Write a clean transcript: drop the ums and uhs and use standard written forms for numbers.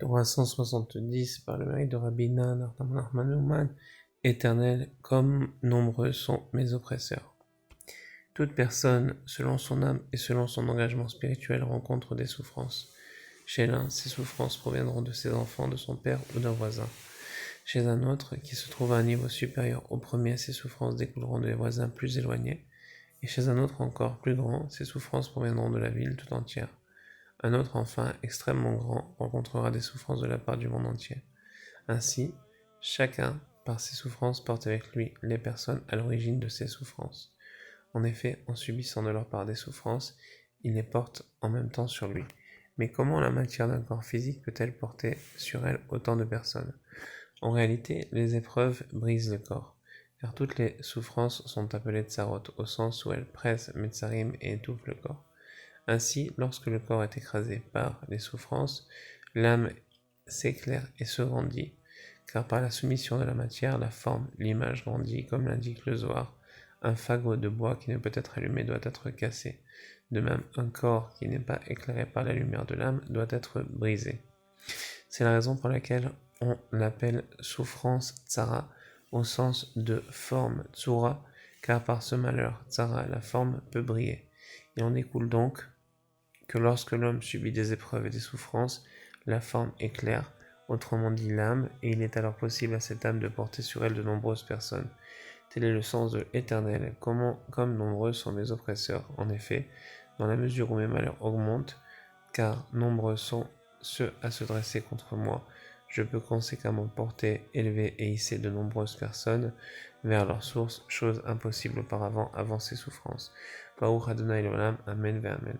Torah 170 par le mérite de Rabbi Nachman Newman, Éternel, comme nombreux sont mes oppresseurs. Toute personne, selon son âme et selon son engagement spirituel, rencontre des souffrances. Chez l'un, ces souffrances proviendront de ses enfants, de son père ou d'un voisin. Chez un autre, qui se trouve à un niveau supérieur au premier, ces souffrances découleront des voisins plus éloignés. Et chez un autre encore plus grand, ces souffrances proviendront de la ville tout entière. Un autre enfin, extrêmement grand, rencontrera des souffrances de la part du monde entier. Ainsi, chacun, par ses souffrances, porte avec lui les personnes à l'origine de ces souffrances. En effet, en subissant de leur part des souffrances, il les porte en même temps sur lui. Mais comment la matière d'un corps physique peut-elle porter sur elle autant de personnes ? En réalité, les épreuves brisent le corps, car toutes les souffrances sont appelées tsarot, au sens où elles pressent metzarim et étouffent le corps. Ainsi, lorsque le corps est écrasé par les souffrances, l'âme s'éclaire et se grandit, car par la soumission de la matière, la forme, l'image grandit, comme l'indique le Zohar. Un fagot de bois qui ne peut être allumé doit être cassé. De même, un corps qui n'est pas éclairé par la lumière de l'âme doit être brisé. C'est la raison pour laquelle on l'appelle souffrance tsara, au sens de forme tsura, car par ce malheur tsara, la forme peut briller. Il en découle donc que lorsque l'homme subit des épreuves et des souffrances, la forme éclaire, autrement dit l'âme, et il est alors possible à cette âme de porter sur elle de nombreuses personnes. Tel est le sens de l'Éternel, comme nombreux sont mes oppresseurs. En effet, dans la mesure où mes malheurs augmentent, car nombreux sont ceux à se dresser contre moi, je peux conséquemment porter, élever et hisser de nombreuses personnes vers leur source, chose impossible auparavant avant ces souffrances. Baruch Adonai l'Olam, Amen ve Amen.